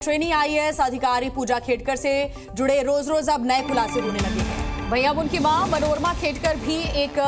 Trainee IAS अधिकारी पूजा खेडकर से जुड़े रोज रोज अब नए खुलासे होने लगे हैं। वहीं अब उनकी मां मनोरमा खेडकर भी एक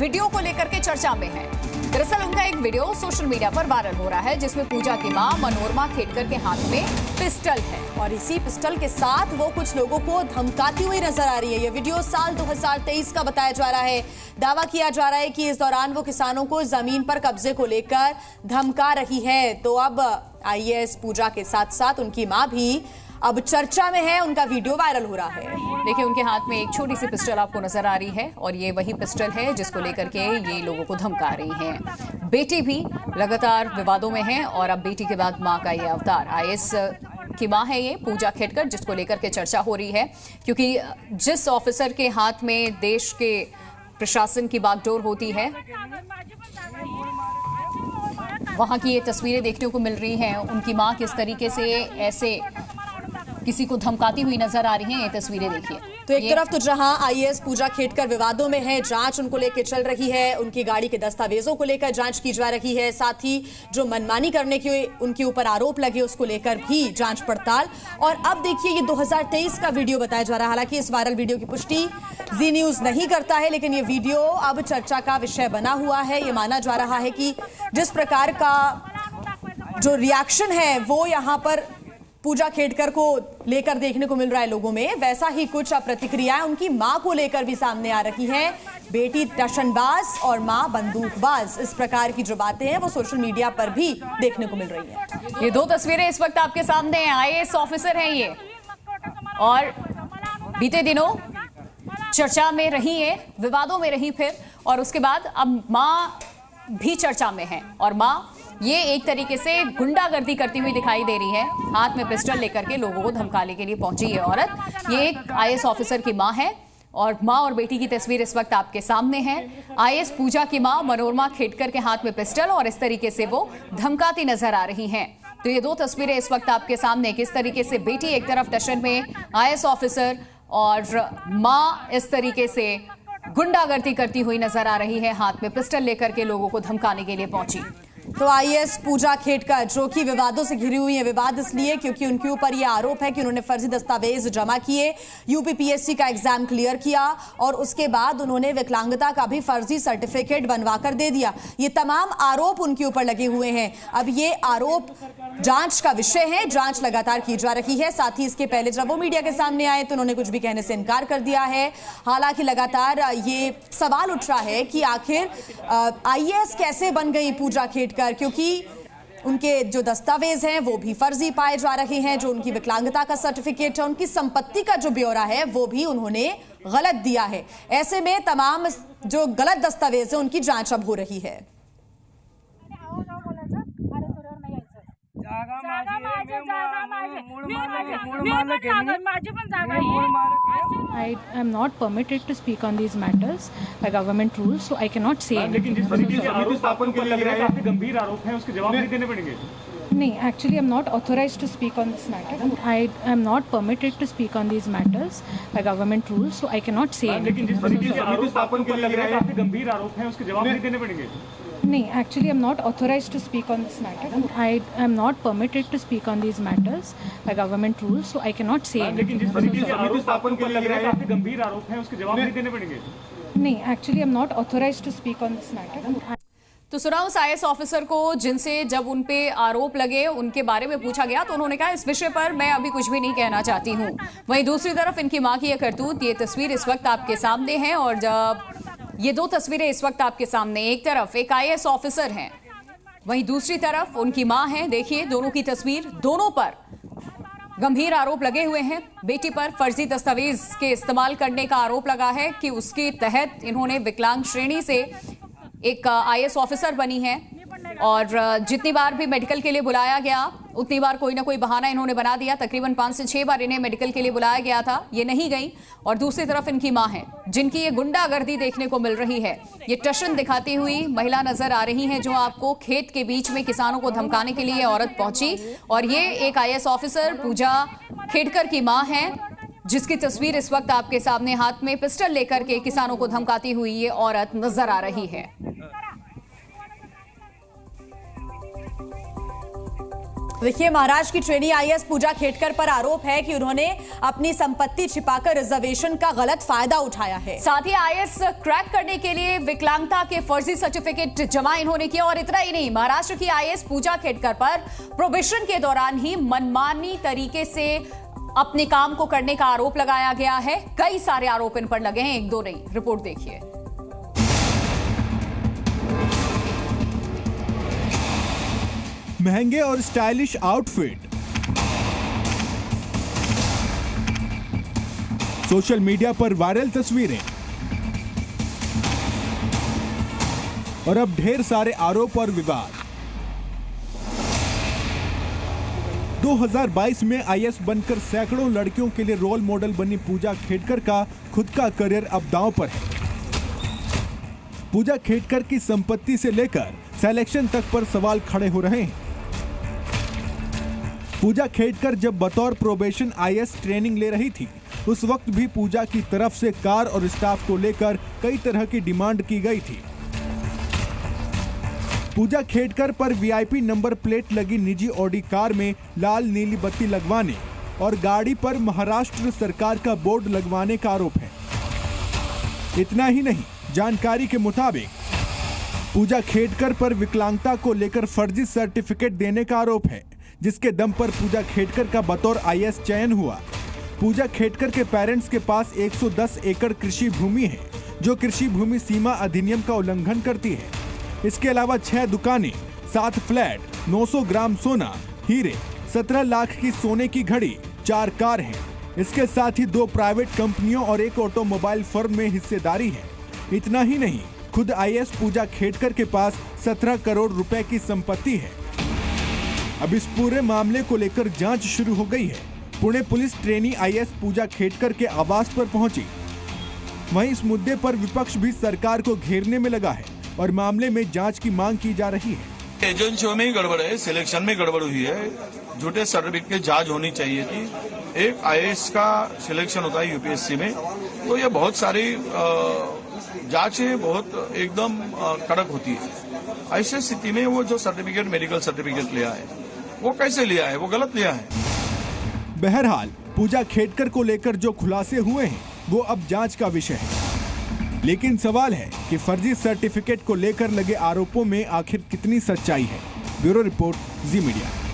वीडियो को लेकर के चर्चा में है। दरअसल उनका एक वीडियो सोशल मीडिया पर वायरल हो रहा है जिसमें पूजा की मां मनोरमा खेडकर के हाथ में पिस्टल है और इसी पिस्टल के साथ वो कुछ लोगों को धमकाती हुई नजर आ रही है। ये वीडियो साल 2023 का बताया जा रहा है। दावा किया जा रहा है कि इस दौरान वो किसानों को जमीन पर कब्जे को लेकर धमका रही है। तो अब आईएएस पूजा के साथ साथ उनकी मां भी अब चर्चा में है। उनका वीडियो वायरल हो रहा है। देखिए उनके हाथ में एक छोटी सी पिस्टल आपको नजर आ रही है और ये वही पिस्टल है जिसको लेकर के ये लोगों को धमका रही हैं। बेटी भी लगातार विवादों में है और अब बेटी के बाद मां का ये अवतार। आईएएस की मां है ये पूजा खेडकर, जिसको लेकर के चर्चा हो रही है क्योंकि जिस ऑफिसर के हाथ में देश के प्रशासन की बागडोर होती है वहां की ये तस्वीरें देखने को मिल रही हैं। उनकी मां किस तरीके से ऐसे किसी को धमकाती हुई नजर आ रही हैं, ये तस्वीरें देखिए। तो एक तरफ तो जहां आईएएस पूजा खेडकर विवादों में है, जांच उनको लेकर चल रही है, उनकी गाड़ी के दस्तावेजों को लेकर जांच की जा रही है, साथ ही जो मनमानी करने के उनके ऊपर आरोप लगे उसको लेकर भी जांच पड़ताल। और अब देखिए ये 2023 का वीडियो बताया जा रहा है। हालांकि इस वायरल वीडियो की पुष्टि जी न्यूज नहीं करता है, लेकिन ये वीडियो अब चर्चा का विषय बना हुआ है। ये माना जा रहा है कि जिस प्रकार का जो रिएक्शन है वो यहाँ पर पूजा खेडकर को लेकर देखने को मिल रहा है लोगों में, वैसा ही कुछ प्रतिक्रियाएं उनकी मां को लेकर भी सामने आ रही हैं। बेटी टशनबाज और मां बंदूकबाज, इस प्रकार की जो बातें हैं वो सोशल मीडिया पर भी देखने को मिल रही हैं। ये दो तस्वीरें इस वक्त आपके सामने हैं। आईएएस ऑफिसर हैं ये और बीते दिनों चर्चा में रही है, विवादों में रही फिर, और उसके बाद अब मां भी चर्चा में है और मां ये एक तरीके से गुंडागर्दी करती हुई दिखाई दे रही है। हाथ में पिस्टल लेकर के लोगों को धमकाने के लिए पहुंची है औरत। ये एक आईएएस ऑफिसर की मां है और मां और बेटी की तस्वीर इस वक्त आपके सामने है। आईएएस पूजा की मां मनोरमा खेडकर के हाथ में पिस्टल और इस तरीके से वो धमकाती नजर आ रही हैं। तो ये दो तस्वीरें इस वक्त आपके सामने, किस तरीके से बेटी एक तरफ टशन में, आईएएस ऑफिसर, और मां इस तरीके से गुंडागर्दी करती हुई नजर आ रही है, हाथ में पिस्टल लेकर के लोगों को धमकाने के लिए पहुंची। तो आईएएस पूजा खेडकर जो कि विवादों से घिरी हुई है, विवाद इसलिए क्योंकि उनके ऊपर यह आरोप है कि उन्होंने फर्जी दस्तावेज जमा किए, यूपीपीएससी का एग्जाम क्लियर किया और उसके बाद उन्होंने विकलांगता का भी फर्जी सर्टिफिकेट बनवाकर दे दिया। ये तमाम आरोप उनके ऊपर लगे हुए हैं। अब ये आरोप जांच का विषय है, जांच लगातार की जा रही है। साथ ही इसके पहले जब वो मीडिया के सामने आए तो उन्होंने कुछ भी कहने से इनकार कर दिया है। हालांकि लगातार ये सवाल उठ रहा है कि आखिर आईएएस कैसे बन गई पूजा खेडकर, क्योंकि उनके जो दस्तावेज हैं वो भी फर्जी पाए जा रहे हैं। जो उनकी विकलांगता का सर्टिफिकेट है, उनकी संपत्ति का जो ब्यौरा है वो भी उन्होंने गलत दिया है। ऐसे में तमाम जो गलत दस्तावेज है उनकी जांच अब हो रही है। I am not permitted to speak on these matters by government rules, so I cannot say anything. लेकिन जिस तरीके से आरोप स्थापन को लग रहा है, काफी गंभीर आरोप हैं, उसके जवाब नहीं देने पड़ेंगे। No, actually, I'm not authorized to speak on this matter. I am not permitted to speak on these matters by government rules, so I cannot say anything. लेकिन जिस तरीके से आरोप स्थापन को लग रहा है, काफी गंभीर आरोप हैं, उसके जवाब नहीं देने पड़ेंगे। No, actually, I'm not authorized to speak on this matter. I am not permitted to speak on these matters by government rules, so I cannot say anything. लेकिन जिस तरीके से आरोप स्थापन को लग रहा है, काफी गंभीर आरोप हैं, उसके जवाब नहीं देने पड़ेंगे। No, actually, I'm not authorized to speak on this matter. तो सुना उस आईएएस ऑफिसर को जिनसे जब उन पे आरोप लगे उनके बारे में पूछा गया तो उन्होंने कहा इस विषय पर मैं अभी कुछ भी नहीं कहना चाहती हूँ। वहीं दूसरी तरफ इनकी मां की यह करतूत, ये तस्वीर इस वक्त आपके सामने है और जब ये दो तस्वीरें इस वक्त आपके सामने, एक तरफ एक आईएएस ऑफिसर हैं, वहीं दूसरी तरफ उनकी मां है। देखिए दोनों की तस्वीर, दोनों पर गंभीर आरोप लगे हुए हैं। बेटी पर फर्जी दस्तावेज के इस्तेमाल करने का आरोप लगा है कि उसके तहत इन्होंने विकलांग श्रेणी से एक आईएएस ऑफिसर बनी है और जितनी बार भी मेडिकल के लिए बुलाया गया उतनी बार कोई ना कोई बहाना इन्होंने बना दिया। तकरीबन 5 से 6 बार इन्हें मेडिकल के लिए बुलाया गया था, ये नहीं गई। और दूसरी तरफ इनकी मां है जिनकी ये गुंडागर्दी देखने को मिल रही है। ये टशन दिखाती हुई महिला नजर आ रही है जो आपको खेत के बीच में किसानों को धमकाने के लिए औरत पहुंची और ये एक आईएएस ऑफिसर पूजा खेडकर की मां है जिसकी तस्वीर इस वक्त आपके सामने, हाथ में पिस्टल लेकर के किसानों को धमकाती हुई ये औरत नजर आ रही है। देखिए, महाराष्ट्र की ट्रेनी आईएएस पूजा खेटकर पर आरोप है कि उन्होंने अपनी संपत्ति छिपाकर रिजर्वेशन का गलत फायदा उठाया है। साथ ही आईएएस क्रैक करने के लिए विकलांगता के फर्जी सर्टिफिकेट जमा इन्होंने किया। और इतना ही नहीं, महाराष्ट्र की आईएएस पूजा खेटकर पर प्रोबेशन के दौरान ही मनमानी तरीके से अपने काम को करने का आरोप लगाया गया है। कई सारे आरोप इन पर लगे हैं, एक दो नहीं। रिपोर्ट देखिए। महंगे और स्टाइलिश आउटफिट, सोशल मीडिया पर वायरल तस्वीरें और अब ढेर सारे आरोप और विवाद। 2022 में आईएएस बनकर सैकड़ों लड़कियों के लिए रोल मॉडल बनी पूजा खेटकर का खुद का करियर अब दांव पर है। पूजा खेटकर की संपत्ति से लेकर सिलेक्शन तक पर सवाल खड़े हो रहे हैं। पूजा खेटकर जब बतौर प्रोबेशन आईएएस ट्रेनिंग ले रही थी, उस वक्त भी पूजा की तरफ से कार और स्टाफ को लेकर कई तरह की डिमांड की गई थी। पूजा खेटकर पर वीआईपी नंबर प्लेट लगी निजी ऑडी कार में लाल नीली बत्ती लगवाने और गाड़ी पर महाराष्ट्र सरकार का बोर्ड लगवाने का आरोप है। इतना ही नहीं, जानकारी के मुताबिक पूजा खेटकर पर विकलांगता को लेकर फर्जी सर्टिफिकेट देने का आरोप है, जिसके दम पर पूजा खेटकर का बतौर आईएएस चयन हुआ। पूजा खेटकर के पेरेंट्स के पास 110 एकड़ कृषि भूमि है, जो कृषि भूमि सीमा अधिनियम का उल्लंघन करती है। इसके अलावा 6 दुकानें, 7 फ्लैट, 900 ग्राम सोना, हीरे, 17 लाख की सोने की घड़ी, 4 कार हैं। इसके साथ ही 2 प्राइवेट कंपनियों और 1 ऑटोमोबाइल फर्म में हिस्सेदारी है। इतना ही नहीं, खुद आईएएस पूजा खेटकर के पास 17 करोड़ रुपए की संपत्ति है। अब इस पूरे मामले को लेकर जांच शुरू हो गई है। पुणे पुलिस ट्रेनी आईएएस पूजा खेटकर के आवास पर पहुंची। वहीं इस मुद्दे पर विपक्ष भी सरकार को घेरने में लगा है और मामले में जांच की मांग की जा रही है। एजेंसियों में ही गड़बड़ है, सिलेक्शन में गड़बड़ हुई है, झूठे सर्टिफिकेट की जांच होनी चाहिए थी। एक आईएएस का सिलेक्शन होता है यूपीएससी में, तो ये बहुत सारी जांचें बहुत एकदम कड़क होती है। ऐसी स्थिति में वो जो सर्टिफिकेट, मेडिकल सर्टिफिकेट लिया है, वो कैसे लिया है, वो गलत लिया है। बहरहाल पूजा खेटकर को लेकर जो खुलासे हुए हैं वो अब जांच का विषय है। लेकिन सवाल है कि फर्जी सर्टिफिकेट को लेकर लगे आरोपों में आखिर कितनी सच्चाई है। ब्यूरो रिपोर्ट, जी मीडिया।